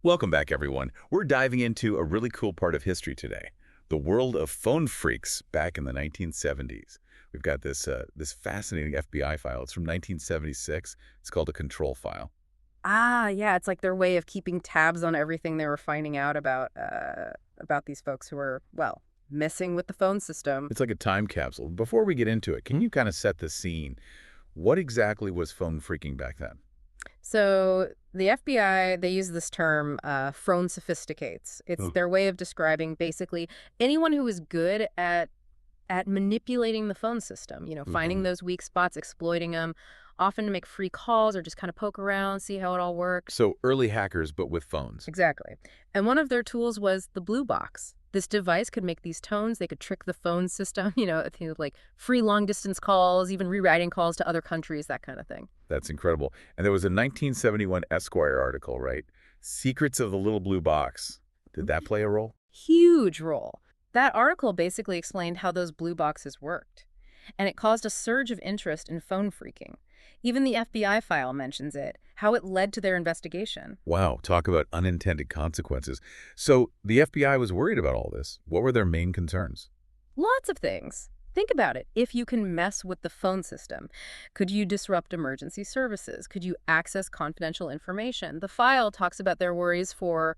Welcome back, everyone. We're diving into a really cool part of history today, the world of phone phreaks back in the 1970s. We've got this fascinating FBI file. It's from 1976. It's called a control file. Ah, yeah, it's like their way of keeping tabs on everything they were finding out about these folks who were, well, messing with the phone system. It's like a time capsule. Before we get into it, can you kind of set the scene? What exactly was phone phreaking back then? So the FBI, they use this term, phone sophisticates. It's Oh. their way of describing basically anyone who is good at manipulating the phone system, finding Mhm. those weak spots, exploiting them, often to make free calls or just kind of poke around, see how it all works. So early hackers, but with phones. Exactly. And one of their tools was the blue box. This device could make these tones. They could trick the phone system, things like free long distance calls, even rewriting calls to other countries, that kind of thing. That's incredible. And there was a 1971 Esquire article, right? Secrets of the Little Blue Box. Did that play a role? Huge role. That article basically explained how those blue boxes worked. And it caused a surge of interest in phone phreaking. Even the FBI file mentions it, how it led to their investigation. Wow, talk about unintended consequences. So the FBI was worried about all this. What were their main concerns? Lots of things. Think about it. If you can mess with the phone system, could you disrupt emergency services? Could you access confidential information? The file talks about their worries for,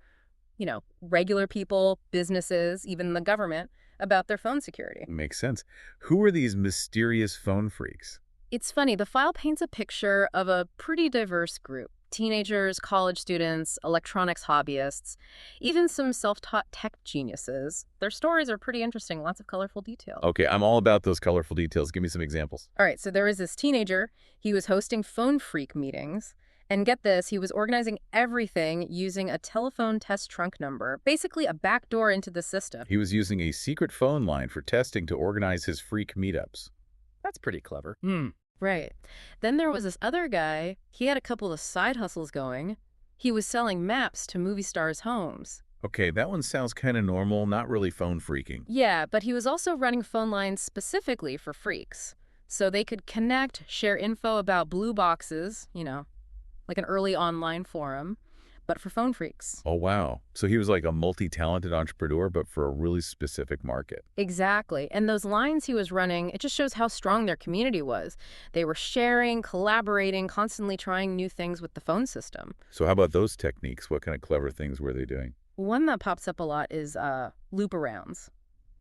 regular people, businesses, even the government, about their phone security. Makes sense. Who are these mysterious phone freaks? It's funny, the file paints a picture of a pretty diverse group. Teenagers, college students, electronics hobbyists, even some self-taught tech geniuses. Their stories are pretty interesting, lots of colorful details. Okay, I'm all about those colorful details. Give me some examples. All right, so there was this teenager. He was hosting phone phreak meetings. And get this, he was organizing everything using a telephone test trunk number, basically a backdoor into the system. He was using a secret phone line for testing to organize his freak meetups. That's pretty clever. Right. Then there was this other guy. He had a couple of side hustles going. He was selling maps to movie stars' homes. Okay, that one sounds kind of normal, not really phone freaking. Yeah, but he was also running phone lines specifically for freaks. So they could connect, share info about blue boxes, like an early online forum, but for phone freaks. Oh, wow. So he was like a multi-talented entrepreneur, but for a really specific market. Exactly. And those lines he was running, it just shows how strong their community was. They were sharing, collaborating, constantly trying new things with the phone system. So how about those techniques? What kind of clever things were they doing? One that pops up a lot is loop-arounds.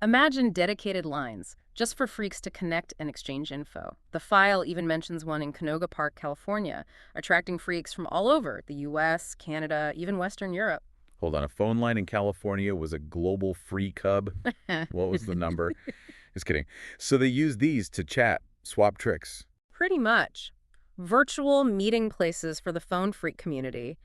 Imagine dedicated lines just for freaks to connect and exchange info. The file even mentions one in Canoga Park, California, attracting freaks from all over the US, Canada, even Western Europe. Hold on, a phone line in California was a global free cub. What was the number? Just kidding. So they used these to chat, swap tricks. Pretty much. Virtual meeting places for the phone freak community.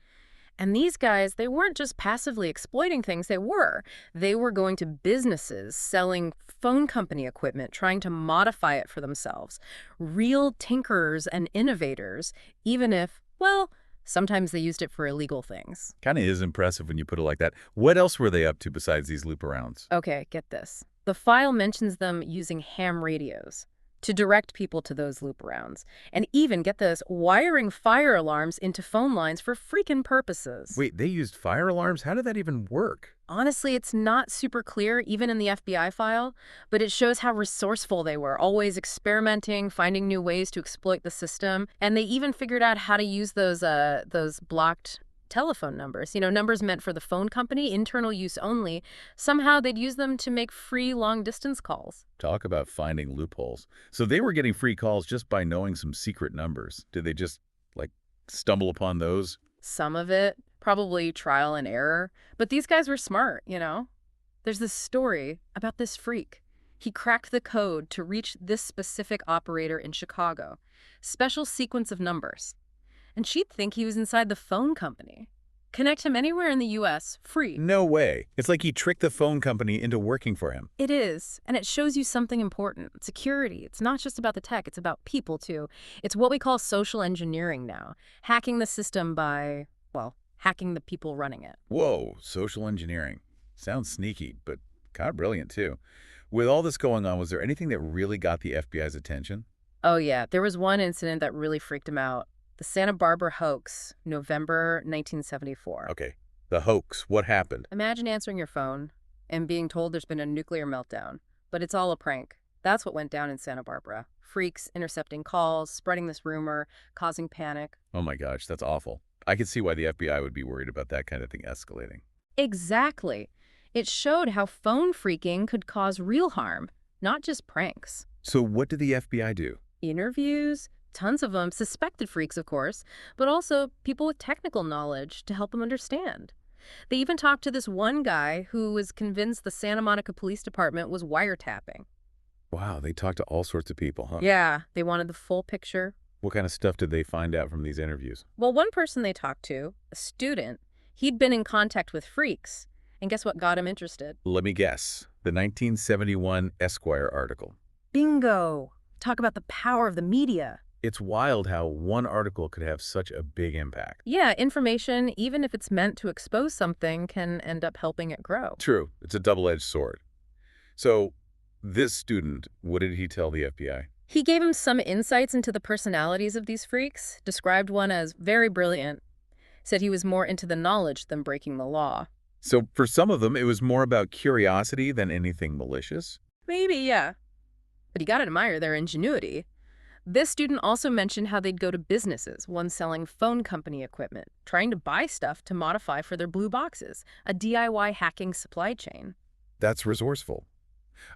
And these guys, they weren't just passively exploiting things, they were. They were going to businesses, selling phone company equipment, trying to modify it for themselves. Real tinkerers and innovators, even if, well, sometimes they used it for illegal things. Kind of is impressive when you put it like that. What else were they up to besides these loop arounds? Okay, get this. The file mentions them using ham radios to direct people to those loop rounds. And even, get this, wiring fire alarms into phone lines for freaking purposes. Wait, they used fire alarms? How did that even work? Honestly, it's not super clear, even in the FBI file, but it shows how resourceful they were, always experimenting, finding new ways to exploit the system. And they even figured out how to use those blocked telephone numbers, numbers meant for the phone company, internal use only. Somehow they'd use them to make free long-distance calls. Talk about finding loopholes. So they were getting free calls just by knowing some secret numbers. Did they just, like, stumble upon those? Some of it, probably trial and error, but these guys were smart. There's this story about this freak. He cracked the code to reach this specific operator in Chicago. Special sequence of numbers. And she'd think he was inside the phone company. Connect him anywhere in the US, free. No way. It's like he tricked the phone company into working for him. It is, and it shows you something important. Security. It's not just about the tech, it's about people too. It's what we call social engineering now. Hacking the system by, well, hacking the people running it. Whoa, social engineering. Sounds sneaky, but kind of brilliant too. With all this going on, was there anything that really got the FBI's attention? Oh yeah, there was one incident that really freaked him out. The Santa Barbara hoax, November 1974. Okay, The hoax. What happened? Imagine answering your phone and being told there's been a nuclear meltdown, but it's all a prank. That's what went down in Santa Barbara. Freaks intercepting calls, spreading this rumor, causing panic. Oh my gosh, that's awful. I could see why the FBI would be worried about that kind of thing escalating. Exactly. It showed how phone phreaking could cause real harm, not just pranks. So what did the FBI do? Interviews, tons of them, suspected freaks, of course, but also people with technical knowledge to help them understand. They even talked to this one guy who was convinced the Santa Monica Police Department was wiretapping. Wow, they talked to all sorts of people, huh? Yeah, they wanted the full picture. What kind of stuff did they find out from these interviews? Well, one person they talked to, a student, he'd been in contact with freaks, and guess what got him interested? Let me guess. The 1971 Esquire article. Bingo! Talk about the power of the media. It's wild how one article could have such a big impact. Yeah, information, even if it's meant to expose something, can end up helping it grow. True. It's a double-edged sword. So, this student, what did he tell the FBI? He gave him some insights into the personalities of these freaks, described one as very brilliant, said he was more into the knowledge than breaking the law. So, for some of them, it was more about curiosity than anything malicious. Maybe, yeah. But you gotta admire their ingenuity. This student also mentioned how they'd go to businesses, one selling phone company equipment, trying to buy stuff to modify for their blue boxes, a DIY hacking supply chain. That's resourceful.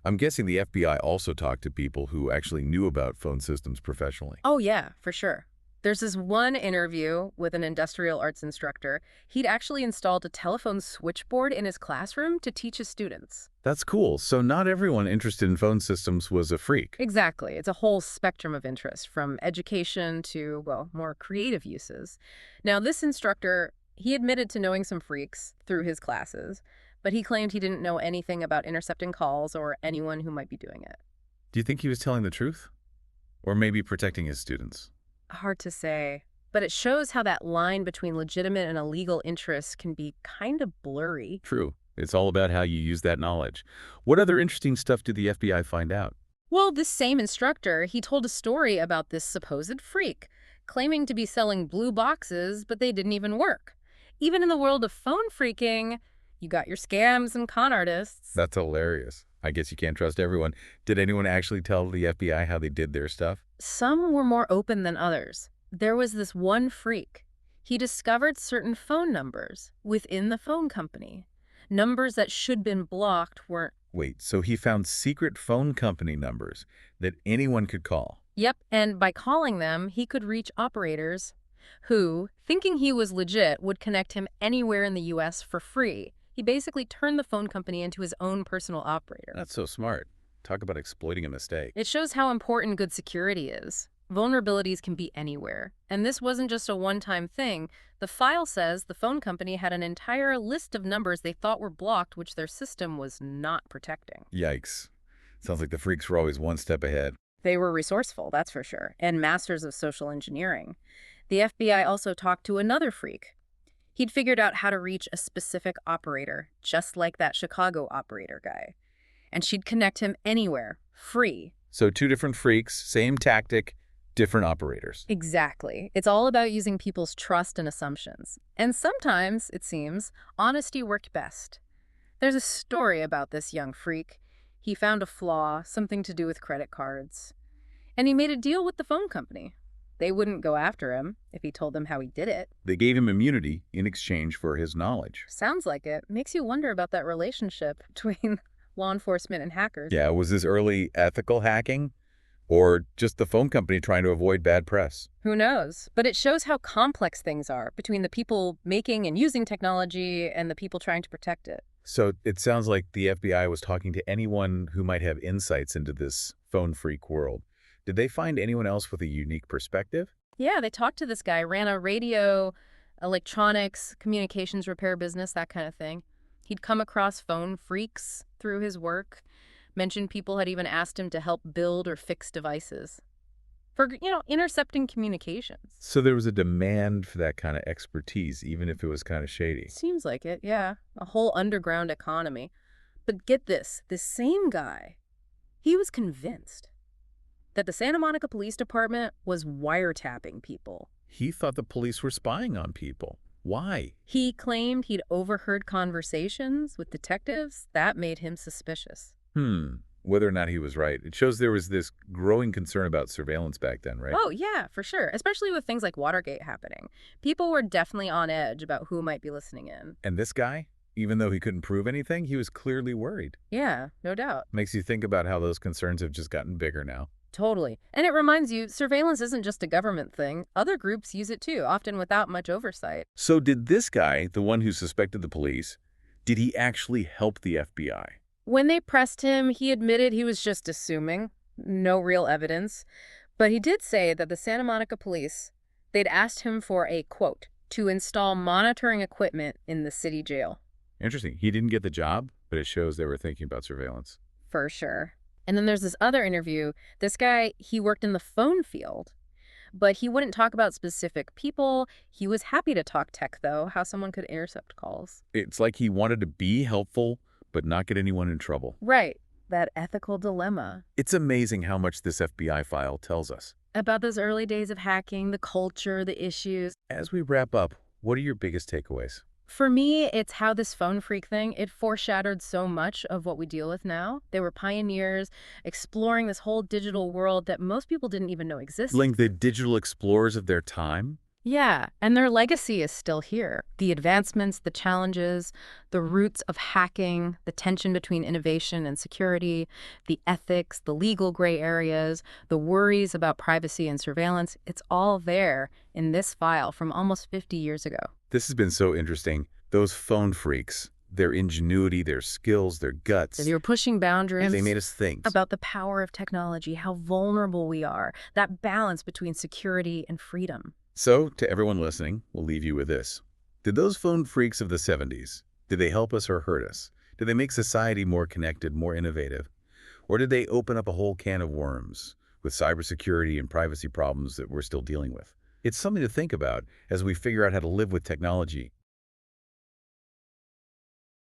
I'm guessing the FBI also talked to people who actually knew about phone systems professionally. Oh yeah, for sure. There's this one interview with an industrial arts instructor. He'd actually installed a telephone switchboard in his classroom to teach his students. That's cool. So not everyone interested in phone systems was a freak. Exactly. It's a whole spectrum of interest, from education to, well, more creative uses. Now, this instructor, he admitted to knowing some freaks through his classes, but he claimed he didn't know anything about intercepting calls or anyone who might be doing it. Do you think he was telling the truth? Or maybe protecting his students? Hard to say, but it shows how that line between legitimate and illegal interests can be kind of blurry. True. It's all about how you use that knowledge. What other interesting stuff did the FBI find out? Well, this same instructor, he told a story about this supposed freak, claiming to be selling blue boxes, but they didn't even work. Even in the world of phone phreaking, you got your scams and con artists. That's hilarious. I guess you can't trust everyone. Did anyone actually tell the FBI how they did their stuff? Some were more open than others. There was this one freak. He discovered certain phone numbers within the phone company. Numbers that should been blocked weren't. Wait, so he found secret phone company numbers that anyone could call? Yep, and by calling them, he could reach operators who, thinking he was legit, would connect him anywhere in the U.S. for free. He basically turned the phone company into his own personal operator. That's so smart. Talk about exploiting a mistake. It shows how important good security is. Vulnerabilities can be anywhere. And this wasn't just a one-time thing. The file says the phone company had an entire list of numbers they thought were blocked, which their system was not protecting. Yikes. Sounds like the freaks were always one step ahead. They were resourceful, that's for sure, and masters of social engineering. The FBI also talked to another freak. He'd figured out how to reach a specific operator, just like that Chicago operator guy. And she'd connect him anywhere, free. So two different freaks, same tactic, different operators. Exactly. It's all about using people's trust and assumptions. And sometimes, it seems, honesty worked best. There's a story about this young freak. He found a flaw, something to do with credit cards. And he made a deal with the phone company. They wouldn't go after him if he told them how he did it. They gave him immunity in exchange for his knowledge. Sounds like it. Makes you wonder about that relationship between law enforcement and hackers. Yeah, was this early ethical hacking? Or just the phone company trying to avoid bad press? Who knows? But it shows how complex things are between the people making and using technology and the people trying to protect it. So it sounds like the FBI was talking to anyone who might have insights into this phone freak world. Did they find anyone else with a unique perspective? Yeah, they talked to this guy, ran a radio, electronics, communications repair business, that kind of thing. He'd come across phone freaks through his work, mentioned people had even asked him to help build or fix devices for, intercepting communications. So there was a demand for that kind of expertise, even if it was kind of shady. Seems like it, yeah. A whole underground economy. But get this same guy, he was convinced that the Santa Monica Police Department was wiretapping people. He thought the police were spying on people. Why? He claimed he'd overheard conversations with detectives. That made him suspicious. Whether or not he was right. It shows there was this growing concern about surveillance back then, right? Oh, yeah, for sure. Especially with things like Watergate happening. People were definitely on edge about who might be listening in. And this guy, even though he couldn't prove anything, he was clearly worried. Yeah, no doubt. Makes you think about how those concerns have just gotten bigger now. Totally. And it reminds you, surveillance isn't just a government thing. Other groups use it too, often without much oversight. So did this guy, the one who suspected the police, did he actually help the FBI? When they pressed him, he admitted he was just assuming. No real evidence. But he did say that the Santa Monica police, they'd asked him for a, quote, to install monitoring equipment in the city jail. Interesting. He didn't get the job, but it shows they were thinking about surveillance. For sure. And then there's this other interview. This guy, he worked in the phone field, but he wouldn't talk about specific people. He was happy to talk tech, though, how someone could intercept calls. It's like he wanted to be helpful, but not get anyone in trouble. Right. That ethical dilemma. It's amazing how much this FBI file tells us. About those early days of hacking, the culture, the issues. As we wrap up, what are your biggest takeaways? For me, it's how this phone freak thing, it foreshadowed so much of what we deal with now. They were pioneers, exploring this whole digital world that most people didn't even know existed. Like the digital explorers of their time? Yeah, and their legacy is still here. The advancements, the challenges, the roots of hacking, the tension between innovation and security, the ethics, the legal gray areas, the worries about privacy and surveillance, it's all there in this file from almost 50 years ago. This has been so interesting. Those phone freaks, their ingenuity, their skills, their guts. They were pushing boundaries. They made us think. About the power of technology, how vulnerable we are, that balance between security and freedom. So, to everyone listening, we'll leave you with this. Did those phone freaks of the 70s, did they help us or hurt us? Did they make society more connected, more innovative? Or did they open up a whole can of worms with cybersecurity and privacy problems that we're still dealing with? It's something to think about as we figure out how to live with technology